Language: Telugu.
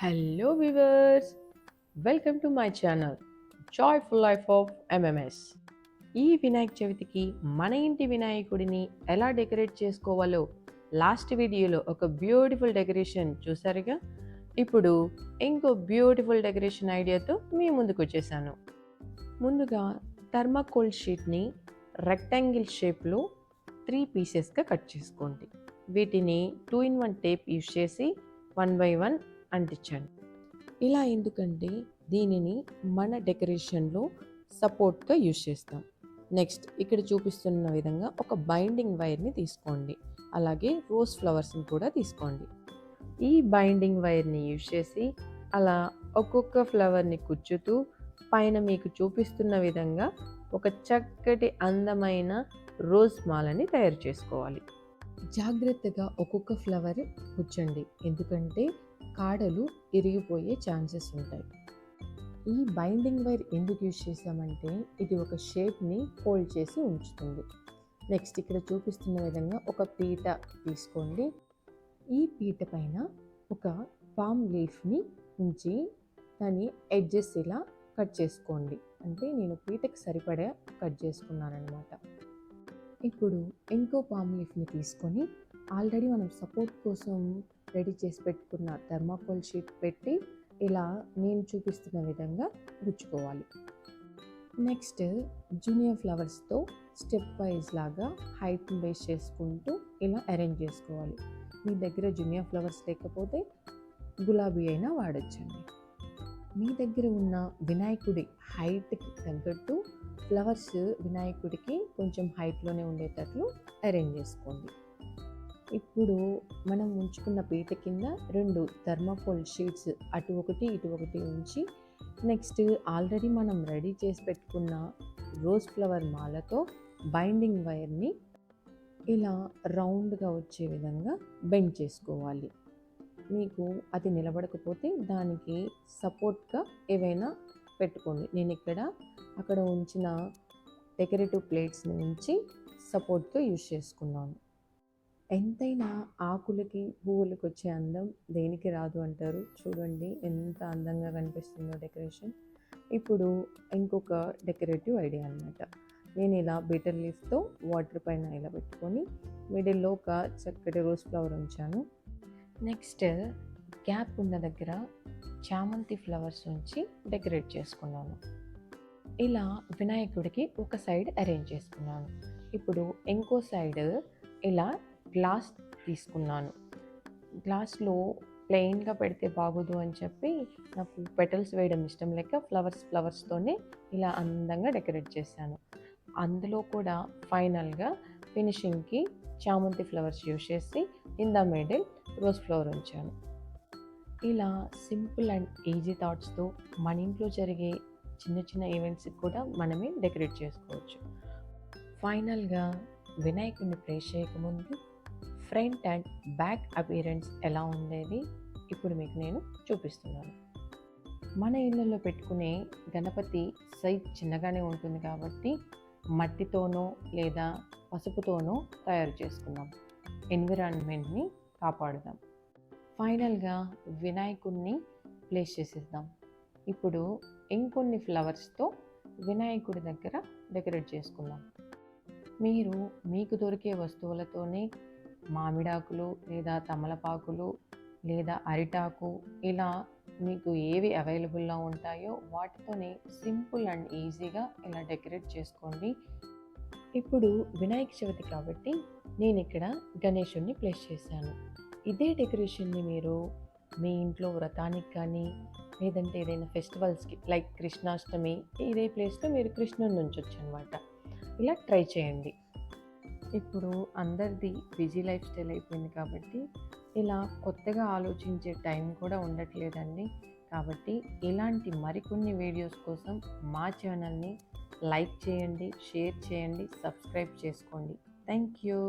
Hello viewers, welcome to my channel joyful life of MMS. ఈ వినాయక చవితికి మన ఇంటి వినాయకుడిని ఎలా డెకరేట్ చేసుకోవాలో లాస్ట్ వీడియోలో ఒక బ్యూటిఫుల్ డెకరేషన్ చూసారుగా. ఇప్పుడు ఇంకో బ్యూటిఫుల్ డెకరేషన్ ఐడియాతో మీ ముందుకు వచ్చేసాను. ముందుగా థర్మాకోల్ షీట్ని రెక్టాంగిల్ షేప్లో 3 పీసెస్గా కట్ చేసుకోండి. వీటిని 2-in-1 టేప్ యూజ్ చేసి 1 by 1 అంటించండి. ఇలా ఎందుకంటే దీనిని మన డెకరేషన్లో సపోర్ట్గా యూజ్ చేస్తాం. నెక్స్ట్ ఇక్కడ చూపిస్తున్న విధంగా ఒక బైండింగ్ వైర్ని తీసుకోండి. అలాగే రోజ్ ఫ్లవర్స్ని కూడా తీసుకోండి. ఈ బైండింగ్ వైర్ని యూజ్ చేసి అలా ఒక్కొక్క ఫ్లవర్ని కుచ్చుతూ పైన మీకు చూపిస్తున్న విధంగా ఒక చక్కటి అందమైన రోజ్ మాలని తయారు చేసుకోవాలి. జాగ్రత్తగా ఒక్కొక్క ఫ్లవర్ కుచ్చండి, ఎందుకంటే కాడలు ఇరిగిపోయే ఛాన్సెస్ ఉంటాయి. ఈ బైండింగ్ వైర్ ఎందుకు యూజ్ చేసామంటే ఇది ఒక షేప్ని హోల్డ్ చేసి ఉంచుతుంది. నెక్స్ట్ ఇక్కడ చూపిస్తున్న విధంగా ఒక పీట తీసుకోండి. ఈ పీట పైన ఒక పామ్ లీఫ్ని ఉంచి దాని ఎడ్జెస్ ఇలా కట్ చేసుకోండి. అంటే నేను పీటకి సరిపడా కట్ చేసుకున్నానమాట. ఇప్పుడు ఇంకో పామ్ లీఫ్ని తీసుకొని ఆల్రెడీ మనం సపోర్ట్ కోసం రెడీ చేసి పెట్టుకున్న థర్మాకోల్ షీట్ పెట్టి ఇలా నేను చూపిస్తున్న విధంగా గుచ్చుకోవాలి. నెక్స్ట్ జూనియర్ ఫ్లవర్స్తో స్టెప్ వైజ్ లాగా హైట్ని బేస్ చేసుకుంటూ ఇలా అరేంజ్ చేసుకోవాలి. మీ దగ్గర జూనియర్ ఫ్లవర్స్ లేకపోతే గులాబీ అయినా వాడచ్చండి. మీ దగ్గర ఉన్న వినాయకుడి హైట్కి తగ్గట్టు ఫ్లవర్స్ వినాయకుడికి కొంచెం హైట్లోనే ఉండేటట్లు అరేంజ్ చేసుకోండి. ఇప్పుడు మనం ఉంచుకున్న పీట కింద 2 థర్మాకోల్ షీట్స్ అటు ఒకటి ఇటు ఒకటి ఉంచి నెక్స్ట్ ఆల్రెడీ మనం రెడీ చేసి పెట్టుకున్న రోజ్ ఫ్లవర్ మాలతో బైండింగ్ వైర్ని ఇలా రౌండ్గా వచ్చే విధంగా బెండ్ చేసుకోవాలి. మీకు అది నిలబడకపోతే దానికి సపోర్ట్గా ఏవైనా పెట్టుకోండి. నేను అక్కడ ఉంచిన డెకరేటివ్ ప్లేట్స్ని ఉంచి సపోర్ట్గా యూజ్ చేసుకున్నాను. ఎంతైనా ఆకులకి పువ్వులకి వచ్చే అందం దేనికి రాదు అంటారు. చూడండి ఎంత అందంగా కనిపిస్తుందో డెకరేషన్. ఇప్పుడు ఇంకొక డెకరేటివ్ ఐడియా అనమాట. నేను ఇలా బీటర్ లీఫ్తో వాటర్ పైన ఇలా పెట్టుకొని మిడిల్లో ఒక చక్కటి రోజ్ ఫ్లవర్ ఉంచాను. నెక్స్ట్ గ్యాప్ ఉన్న దగ్గర చామంతి ఫ్లవర్స్ ఉంచి డెకరేట్ చేసుకున్నాను. ఇలా వినాయకుడికి ఒక సైడ్ అరేంజ్ చేసుకున్నాను. ఇప్పుడు ఇంకో సైడ్ ఇలా గ్లాస్ తీసుకున్నాను. గ్లాస్లో ప్లెయిన్గా పెడితే బాగోదు అని చెప్పి నాకు పెటల్స్ వేయడం ఇష్టం లేక ఫ్లవర్స్తోనే ఇలా అందంగా డెకరేట్ చేశాను. అందులో కూడా ఫైనల్గా ఫినిషింగ్కి చామంతి ఫ్లవర్స్ యూజ్ చేసి in the middle rose flower ఉంచాను. ఇలా సింపుల్ అండ్ ఈజీ థాట్స్తో మన ఇంట్లో జరిగే చిన్న చిన్న ఈవెంట్స్కి కూడా మనమే డెకరేట్ చేసుకోవచ్చు. ఫైనల్గా వినాయకుడిని ప్లేస్ చేయకముందు ఫ్రంట్ అండ్ బ్యాక్ అపియరెన్స్ ఎలా ఉండేది ఇప్పుడు మీకు నేను చూపిస్తున్నాను. మన ఇళ్ళల్లో పెట్టుకునే గణపతి సైజ్ చిన్నగానే ఉంటుంది కాబట్టి మట్టితోనో లేదా పసుపుతోనో తయారు చేసుకుందాం. ఎన్విరాన్మెంట్ని కాపాడుదాం. ఫైనల్గా వినాయకుడిని ప్లేస్ చేసేద్దాం. ఇప్పుడు ఇంకొన్ని ఫ్లవర్స్తో వినాయకుడి దగ్గర డెకరేట్ చేసుకుందాం. మీరు మీకు దొరికే వస్తువులతోనే మామిడాకులు లేదా తమలపాకులు లేదా అరిటాకు ఇలా మీకు ఏవి అవైలబుల్లో ఉంటాయో వాటితోనే సింపుల్ అండ్ ఈజీగా ఇలా డెకరేట్ చేసుకోండి. ఇప్పుడు వినాయక చవితి కాబట్టి నేను ఇక్కడ గణేశుడిని ప్లేస్ చేశాను. ఇదే డెకరేషన్ని మీరు మీ ఇంట్లో వ్రతానికి కానీ లేదంటే ఏదైనా ఫెస్టివల్స్కి లైక్ కృష్ణాష్టమి ఇదే ప్లేస్లో మీరు కృష్ణుని ఉంచొచ్చు అనమాట. ఇలా ట్రై చేయండి. ఇప్పుడు అందరిది బిజీ లైఫ్ స్టైల్ అయిపోయింది కాబట్టి ఇలా కొత్తగా ఆలోచించే టైం కూడా ఉండట్లేదండి. కాబట్టి ఇలాంటి మరికొన్ని వీడియోస్ కోసం మా ఛానల్ని లైక్ చేయండి, షేర్ చేయండి, సబ్స్క్రైబ్ చేసుకోండి. Thank you.